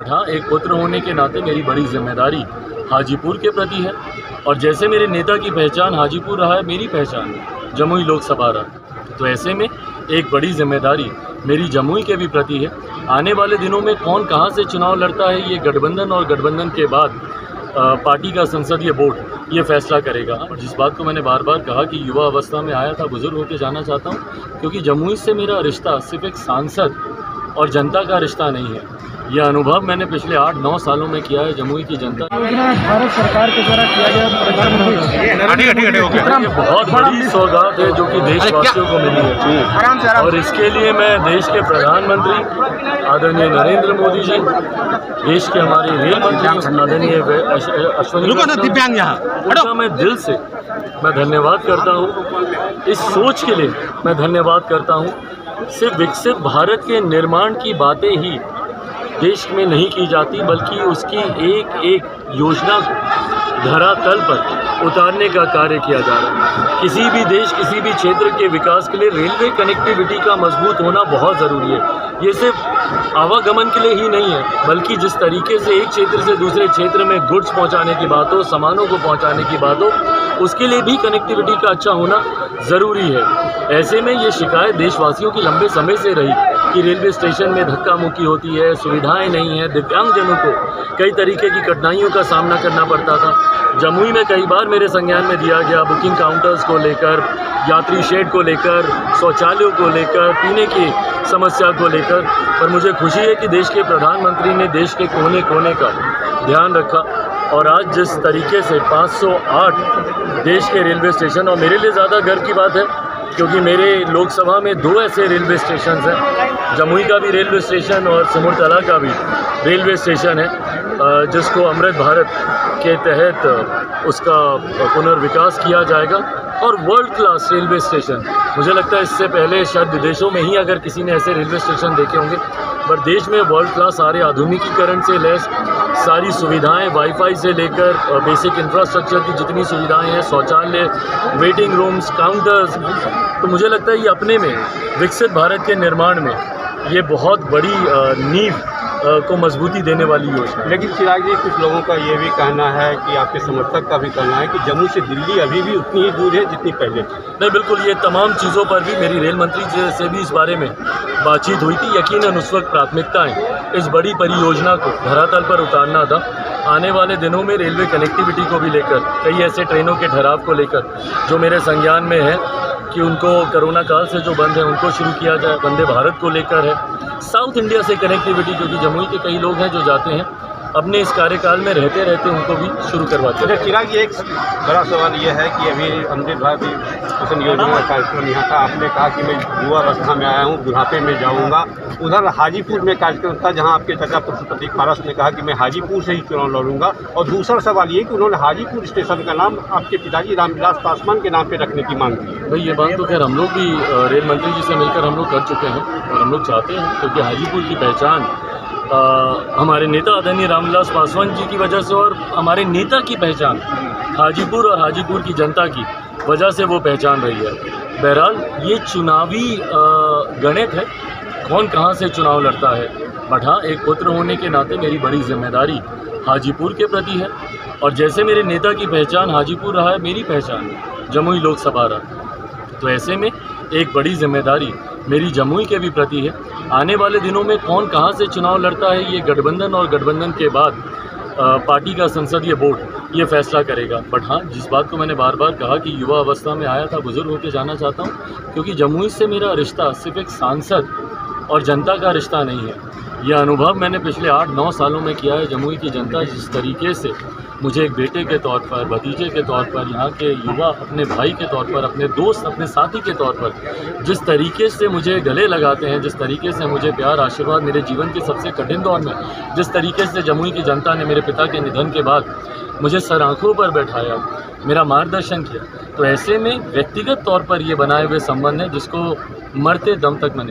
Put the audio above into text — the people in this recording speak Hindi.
हाँ, एक पुत्र होने के नाते मेरी बड़ी जिम्मेदारी हाजीपुर के प्रति है और जैसे मेरे नेता की पहचान हाजीपुर रहा है, मेरी पहचान जमुई लोकसभा रहा। तो ऐसे में एक बड़ी जिम्मेदारी मेरी जमुई के भी प्रति है। आने वाले दिनों में कौन कहां से चुनाव लड़ता है, ये गठबंधन और गठबंधन के बाद पार्टी का संसदीय बोर्ड ये फैसला करेगा। और जिस बात को मैंने बार बार कहा कि युवा अवस्था में आया था, बुजुर्ग होकर जाना चाहता हूँ, क्योंकि जमुई से मेरा रिश्ता सिर्फ एक सांसद और जनता का रिश्ता नहीं है। यह अनुभव मैंने पिछले 8-9 सालों में किया है। जमुई की जनता भारत सरकार के द्वारा किया गया ये बहुत बड़ी सौगात है जो कि देशवासियों को मिली है और इसके लिए मैं देश के प्रधानमंत्री आदरणीय नरेंद्र मोदी जी, देश के हमारे रेल मंत्री आदरणीय अश्विनी उनका मैं दिल से धन्यवाद करता हूँ। इस सोच के लिए मैं धन्यवाद करता हूँ। सिर्फ विकसित भारत के निर्माण की बातें ही देश में नहीं की जाती, बल्कि उसकी एक एक योजना को धरातल पर उतारने का कार्य किया जा रहा है। किसी भी देश, किसी भी क्षेत्र के विकास के लिए रेलवे कनेक्टिविटी का मजबूत होना बहुत ज़रूरी है। ये सिर्फ आवागमन के लिए ही नहीं है, बल्कि जिस तरीके से एक क्षेत्र से दूसरे क्षेत्र में गुड्स पहुंचाने की बात हो, सामानों को पहुंचाने की बात हो, उसके लिए भी कनेक्टिविटी का अच्छा होना ज़रूरी है। ऐसे में ये शिकायत देशवासियों की लंबे समय से रही कि रेलवे स्टेशन में धक्का मुक्की होती है, सुविधाएं नहीं हैं, दिव्यांगजनों को कई तरीके की कठिनाइयों का सामना करना पड़ता था। जमुई में कई बार मेरे संज्ञान में दिया गया, बुकिंग काउंटर्स को लेकर, यात्री शेड को लेकर, शौचालयों को लेकर, पीने की समस्या को लेकर। पर मुझे खुशी है कि देश के प्रधानमंत्री ने देश के कोने कोने का ध्यान रखा और आज जिस तरीके से 508 देश के रेलवे स्टेशन, और मेरे लिए ज़्यादा गर्व की बात है क्योंकि मेरे लोकसभा में 2 ऐसे रेलवे स्टेशन हैं, जमुई का भी रेलवे स्टेशन और सिमुलतला का भी रेलवे स्टेशन है, जिसको अमृत भारत के तहत उसका पुनर्विकास किया जाएगा। और वर्ल्ड क्लास रेलवे स्टेशन, मुझे लगता है इससे पहले शायद विदेशों में ही अगर किसी ने ऐसे रेलवे स्टेशन देखे होंगे, पर देश में वर्ल्ड क्लास सारे आधुनिकीकरण से लैस सारी सुविधाएं, वाईफाई से लेकर बेसिक इंफ्रास्ट्रक्चर की जितनी सुविधाएं हैं, शौचालय, वेटिंग रूम्स, काउंटर्स, तो मुझे लगता है ये अपने में विकसित भारत के निर्माण में ये बहुत बड़ी नींव को मजबूती देने वाली योजना। लेकिन चिराग जी, कुछ लोगों का ये भी कहना है कि आपके समर्थक का भी कहना है कि जम्मू से दिल्ली अभी भी उतनी ही दूर है जितनी पहले थी। नहीं, बिल्कुल, ये तमाम चीज़ों पर भी मेरी रेल मंत्री जी से भी इस बारे में बातचीत हुई थी। यकीनन उस वक्त प्राथमिकताएं इस बड़ी परियोजना को धरातल पर उतारना था। आने वाले दिनों में रेलवे कनेक्टिविटी को भी लेकर, कई ऐसे ट्रेनों के ठहराव को लेकर जो मेरे संज्ञान में है कि उनको कोरोना काल से जो बंद है उनको शुरू किया जाए। वंदे भारत को लेकर है, साउथ इंडिया से कनेक्टिविटी, क्योंकि जमुई के कई लोग हैं जो जाते हैं अपने इस कार्यकाल में रहते रहते उनको भी शुरू करवाते हैं। चिराग जी, एक बड़ा सवाल ये है कि अभी अमृत भारत मिशन योजना का कार्यक्रम यहाँ था, आपने कहा कि मैं युवा अवस्था में आया हूँ, बुढ़ापे में जाऊँगा। उधर हाजीपुर में कार्यक्रम था जहाँ आपके चाचा प्रतीक पारस ने कहा कि मैं हाजीपुर से ही चुनाव लड़ूंगा। और दूसरा सवाल ये कि उन्होंने हाजीपुर स्टेशन का नाम आपके पिताजी रामविलास पासवान के नाम पर रखने की मांग की है। भाई, ये बात तो खैर हम लोग भी रेल मंत्री जी से मिलकर हम लोग कर चुके हैं और हम लोग चाहते हैं, क्योंकि हाजीपुर की पहचान हमारे नेता आदरणीय रामविलास पासवान जी की वजह से, और हमारे नेता की पहचान हाजीपुर और हाजीपुर की जनता की वजह से वो पहचान रही है। बहरहाल ये चुनावी गणित है, कौन कहां से चुनाव लड़ता है। बट हाँ, एक पुत्र होने के नाते मेरी बड़ी जिम्मेदारी हाजीपुर के प्रति है और जैसे मेरे नेता की पहचान हाजीपुर रहा है, मेरी पहचान जमुई लोकसभा रहा। तो ऐसे में एक बड़ी जिम्मेदारी मेरी जमुई के भी प्रति है। आने वाले दिनों में कौन कहां से चुनाव लड़ता है, ये गठबंधन और गठबंधन के बाद पार्टी का संसदीय बोर्ड ये फैसला करेगा। बट हाँ, जिस बात को मैंने बार बार कहा कि युवा अवस्था में आया था, बुजुर्ग होकर जाना चाहता हूँ, क्योंकि जमुई से मेरा रिश्ता सिर्फ एक सांसद और जनता का रिश्ता नहीं है। यह अनुभव मैंने पिछले 8-9 सालों में किया है। जमुई की जनता जिस तरीके से मुझे एक बेटे के तौर पर, भतीजे के तौर पर, यहाँ के युवा अपने भाई के तौर पर, अपने दोस्त, अपने साथी के तौर पर जिस तरीके से मुझे गले लगाते हैं, जिस तरीके से मुझे प्यार, आशीर्वाद, मेरे जीवन के सबसे कठिन दौर में जिस तरीके से जमुई की जनता ने मेरे पिता के निधन के बाद मुझे सर आँखों पर बैठाया, मेरा मार्गदर्शन किया, तो ऐसे में व्यक्तिगत तौर पर ये बनाए हुए संबंध है जिसको मरते दम तक मैंने